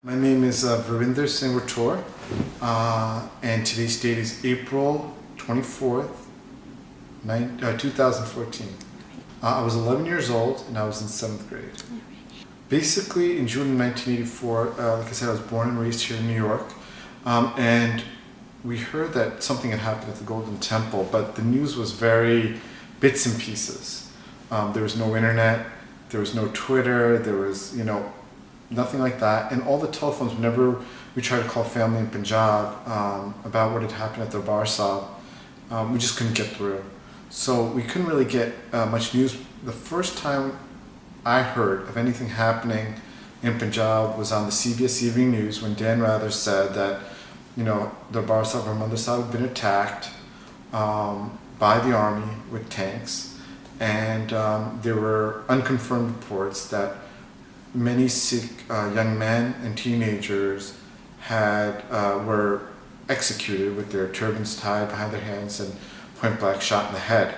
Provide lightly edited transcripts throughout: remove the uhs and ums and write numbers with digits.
My name is Varinder Singh Rathore, and today's date is April 24th, 2014. I was 11 years old and I was in 7th grade. Basically, in June 1984, like I said, I was born and raised here in New York, and we heard that something had happened at the Golden Temple, but the news was very bits and pieces. There was no internet, there was no Twitter, there was, nothing like that. And all the telephones, whenever we tried to call family in Punjab about what had happened at the Darbar Sahib, we just couldn't get through. So we couldn't really get much news. The first time I heard of anything happening in Punjab was on the CBS Evening News when Dan Rather said that, the Darbar Sahib or Mandir Sahib had been attacked by the army with tanks. And there were unconfirmed reports that many Sikh young men and teenagers were executed with their turbans tied behind their hands and point blank shot in the head.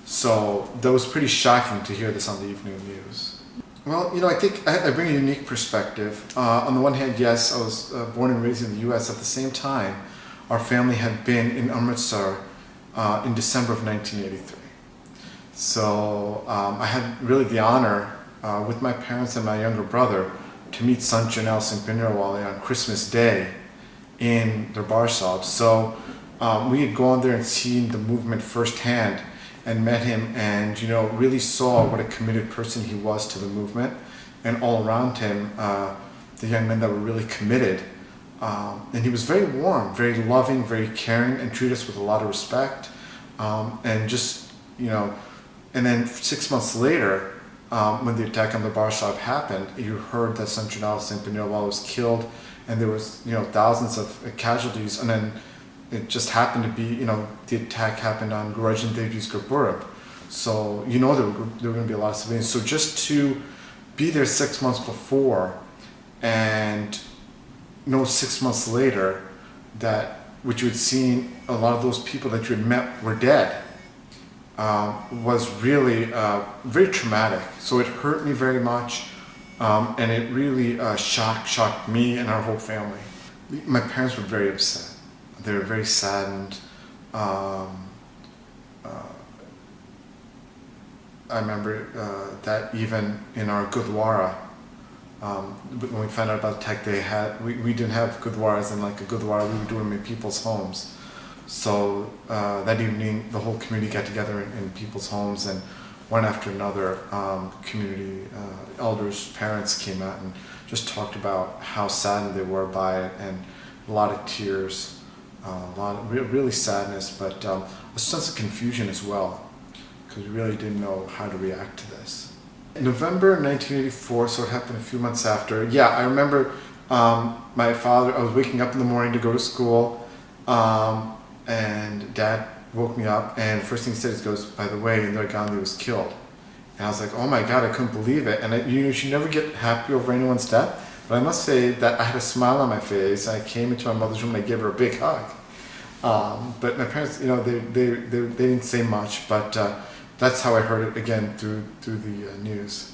So that was pretty shocking to hear this on the evening news. Well, I think I bring a unique perspective. On the one hand, yes, I was born and raised in the U.S. At the same time, our family had been in Amritsar in December of 1983. So I had really the honor with my parents and my younger brother to meet Sant Jarnail Singh Bhindranwale on Christmas Day in Darbar Sahib. So we had gone there and seen the movement firsthand and met him and really saw what a committed person he was to the movement, and all around him the young men that were really committed. And he was very warm, very loving, very caring, and treated us with a lot of respect. And just, and then 6 months later, when the attack on the Darbar Sahib happened, you heard that Sant Jarnail Singh Bhindranwale was killed, and there was thousands of casualties. And then it just happened to be the attack happened on Guru Arjan Dev Ji's Gurpurab, so there were going to be a lot of civilians. So just to be there 6 months before, and 6 months later that what you had seen, a lot of those people that you had met were dead. Was really very traumatic. So it hurt me very much, and it really shocked me and our whole family. My parents were very upset. They were very saddened. I remember that even in our Gurdwara, when we found out about the attack, we didn't have Gurdwaras, and like a Gurdwara we would do them in people's homes. So that evening, the whole community got together in people's homes, and one after another, community elders, parents came out and just talked about how saddened they were by it, and a lot of tears, a lot of really sadness, but a sense of confusion as well, because we really didn't know how to react to this. In November 1984, so it happened a few months after. Yeah, I remember my father. I was waking up in the morning to go to school. And Dad woke me up, and the first thing he said goes, "By the way, Indira Gandhi was killed." And I was like, "Oh my God," I couldn't believe it. And you should never get happy over anyone's death, but I must say that I had a smile on my face. I came into my mother's room and I gave her a big hug. But my parents, they didn't say much, but that's how I heard it again through the news.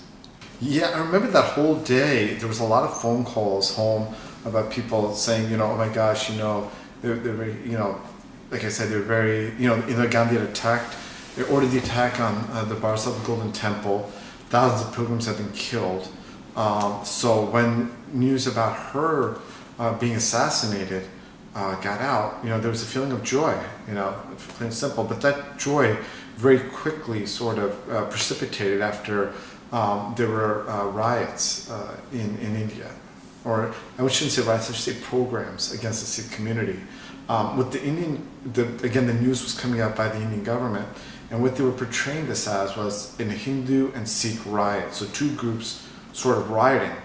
Yeah, I remember that whole day. There was a lot of phone calls home about people saying, "Oh my gosh, they're very, like I said, they're very, Indira Gandhi had attacked. They ordered the attack on the Darbar Sahib Golden Temple. Thousands of pilgrims have been killed." So when news about her being assassinated got out, there was a feeling of joy, plain and simple. But that joy very quickly sort of precipitated after there were riots in India. Or I shouldn't say riots, I should say programs against the Sikh community. With the news was coming out by the Indian government, and what they were portraying this as was a Hindu and Sikh riot, so two groups sort of rioting.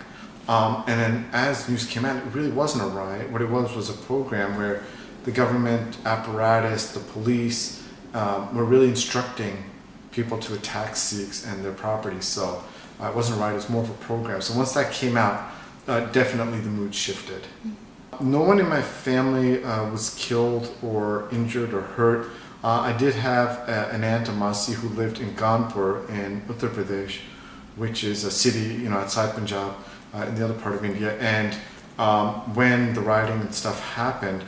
And then as news came out, it really wasn't a riot. What it was a program where the government apparatus, the police, were really instructing people to attack Sikhs and their property. So it wasn't a riot, it was more of a program. So once that came out, definitely the mood shifted. No one in my family was killed or injured or hurt. I did have an aunt, Amasi, who lived in Kanpur in Uttar Pradesh, which is a city, outside Punjab, in the other part of India. And when the rioting and stuff happened,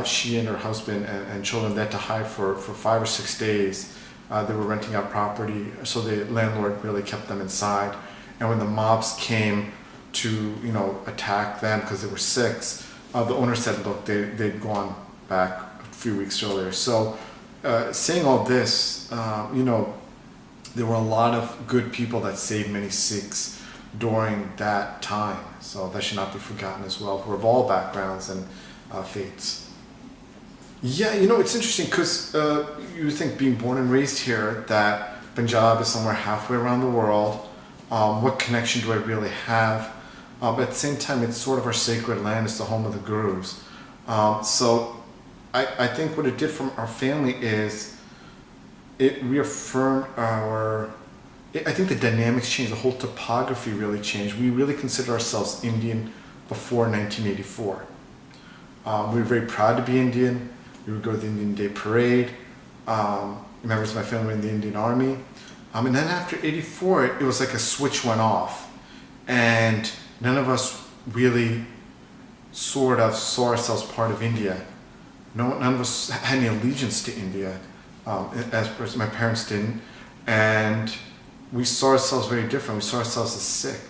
she and her husband and children, they had to hide for 5 or 6 days. They were renting out property, so the landlord really kept them inside. And when the mobs came to, attack them because they were Sikhs, the owner said, look, they'd gone back a few weeks earlier. So saying all this, there were a lot of good people that saved many Sikhs during that time. So that should not be forgotten as well, who are of all backgrounds and faiths. Yeah, it's interesting because you think being born and raised here that Punjab is somewhere halfway around the world. What connection do I really have? But at the same time, it's sort of our sacred land. It's the home of the gurus. So I think what it did for our family is it reaffirmed I think the dynamics changed. The whole topography really changed. We really consider ourselves Indian before 1984. We were very proud to be Indian. We would go to the Indian Day Parade. Members of my family were in the Indian Army. And then after 84, it was like a switch went off. And none of us really sort of saw ourselves part of India. None of us had any allegiance to India, as my parents didn't. And we saw ourselves very different. We saw ourselves as Sikh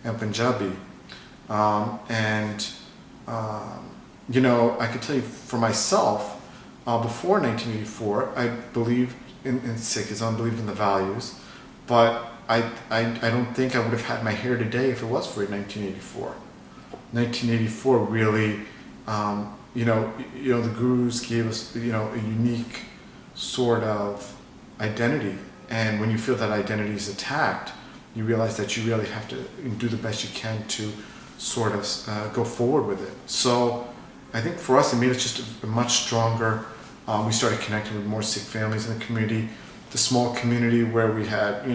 and Punjabi. I could tell you for myself, before 1984, I believed in Sikhism, I believed in the values, but I don't think I would have had my hair today if it was for 1984. 1984 really, the gurus gave us, a unique sort of identity. And when you feel that identity is attacked, you realize that you really have to do the best you can to sort of go forward with it. So I think for us, it made us just a much stronger. We started connecting with more Sikh families in the community. The small community where we had,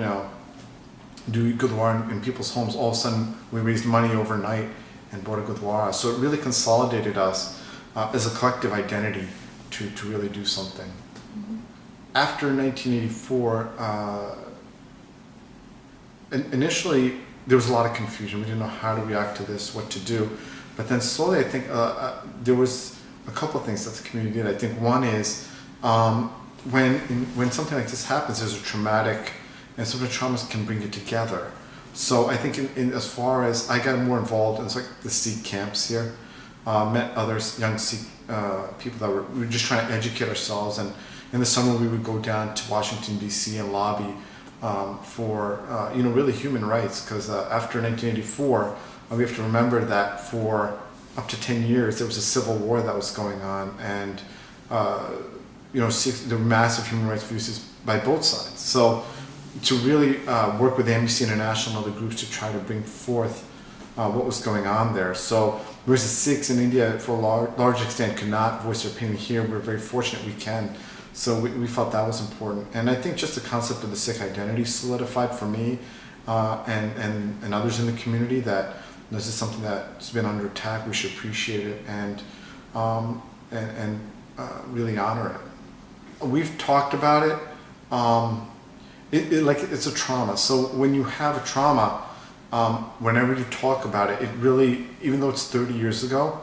do Gurdwara in people's homes, all of a sudden we raised money overnight and bought a Gurdwara. So it really consolidated us as a collective identity to really do something. Mm-hmm. After 1984, initially there was a lot of confusion. We didn't know how to react to this, what to do. But then slowly, I think there was a couple of things that the community did. I think one is when something like this happens, there's a traumatic, and sometimes traumas can bring you together. So I think in as far as I got more involved in the Sikh camps here, met others, young Sikh people that we were just trying to educate ourselves. And in the summer, we would go down to Washington, D.C. and lobby for really human rights, because after 1984, we have to remember that for up to 10 years there was a civil war that was going on, and there were massive human rights abuses by both sides. So to really work with Amnesty International and other groups to try to bring forth what was going on there. So whereas the Sikhs in India, for a large extent, could not voice their opinion here, we're very fortunate we can. So we felt that was important. And I think just the concept of the Sikh identity solidified for me and others in the community that this is something that's been under attack. We should appreciate it and really honor it. We've talked about it. It's a trauma. So when you have a trauma, whenever you talk about it, it really, even though it's 30 years ago,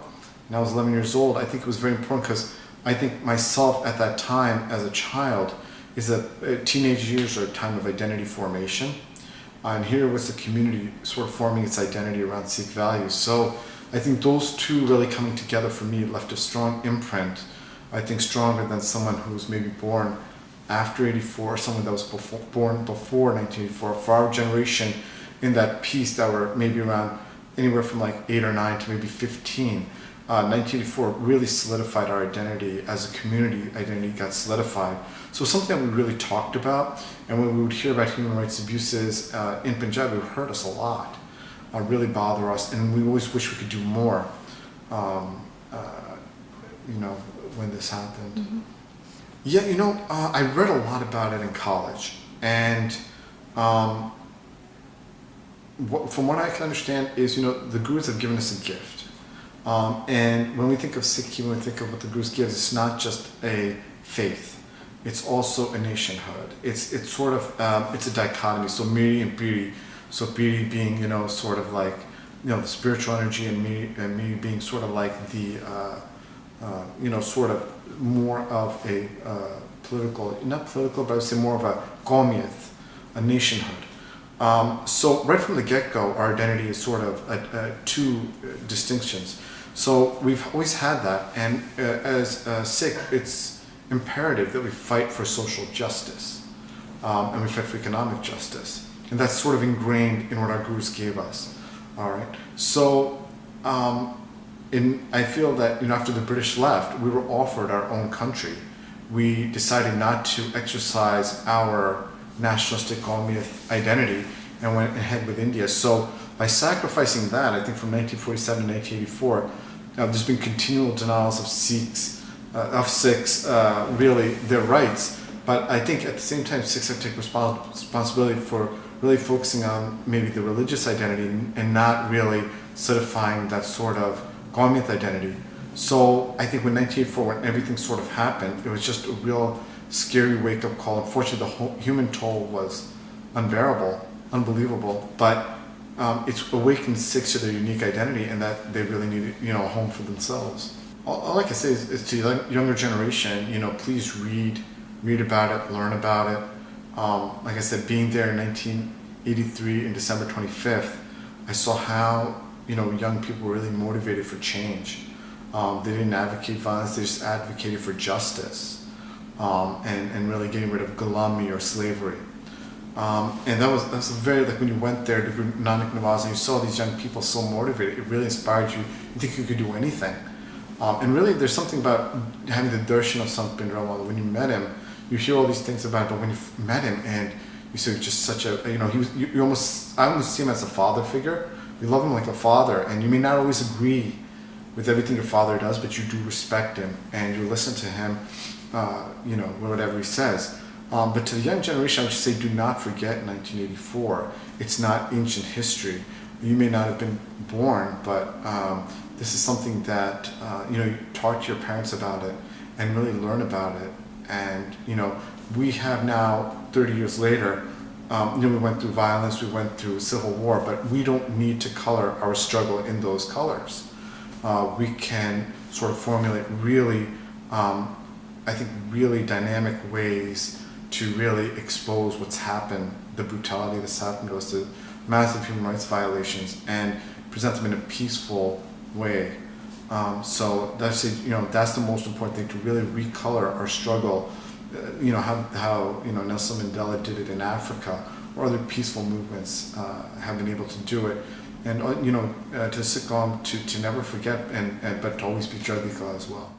and I was 11 years old, I think it was very important because I think myself at that time as a child is that teenage years are a time of identity formation. And here was the community sort of forming its identity around Sikh values. So I think those two really coming together for me left a strong imprint, I think stronger than someone who was maybe born after 84, someone that was born before 1984. For our generation, in that piece that were maybe around anywhere from like 8 or 9 to maybe 15, 1984 really solidified our identity as a community. Identity got solidified. So something that we really talked about, and when we would hear about human rights abuses in Punjab, it would hurt us a lot, really bother us, and we always wish we could do more, when this happened. Mm-hmm. Yeah, I read a lot about it in college, and from what I can understand is, the Gurus have given us a gift. And when we think of Sikh, when we think of what the Gurus give, it's not just a faith. It's also a nationhood. It's sort of, it's a dichotomy. So Miri and Piri. So Piri being, sort of like the spiritual energy and me being sort of like the, sort of more of a not political, but I would say more of a qawmiyat, a nationhood. So right from the get-go, our identity is sort of two distinctions. So we've always had that, and as Sikh, it's imperative that we fight for social justice, and we fight for economic justice, and that's sort of ingrained in what our gurus gave us. All right. So, I feel that after the British left, we were offered our own country. We decided not to exercise our nationalistic Qawmiyat identity and went ahead with India. So by sacrificing that, I think from 1947 to 1984, there's been continual denials of Sikhs, really their rights. But I think at the same time, Sikhs have to take responsibility for really focusing on maybe the religious identity and not really solidifying that sort of Qawmiyat identity. So I think when 1984, when everything sort of happened, it was just a real scary wake-up call. Unfortunately, the whole human toll was unbearable, unbelievable, but it's awakened Sikhs to their unique identity and that they really need a home for themselves. All I can say is to the younger generation, please read about it, learn about it. Like I said, being there in 1983 in December 25th, I saw how young people were really motivated for change. They didn't advocate violence; they just advocated for justice, and really getting rid of gulami or slavery. And that was very, like, when you went there to Guru Nanak Nawaz and you saw these young people so motivated, it really inspired you. You think you could do anything. And really, there's something about having the darshan of Sant Bhindra Wala. When you met him, you hear all these things about him, but when you met him and you see just such a, I almost see him as a father figure. You love him like a father, and you may not always agree with everything your father does, but you do respect him and you listen to him, whatever he says. But to the young generation, I would say, do not forget 1984. It's not ancient history. You may not have been born, but this is something that you talk to your parents about it and really learn about it. And we have now, 30 years later, we went through violence, we went through civil war, but we don't need to color our struggle in those colors. We can sort of formulate really, really dynamic ways to really expose what's happened, the brutality that's happened to us, the massive human rights violations, and present them in a peaceful way. So that's the most important thing, to really recolor our struggle. How Nelson Mandela did it in Africa, or other peaceful movements have been able to do it, and to Sikh to never forget, but to always be Jardika as well.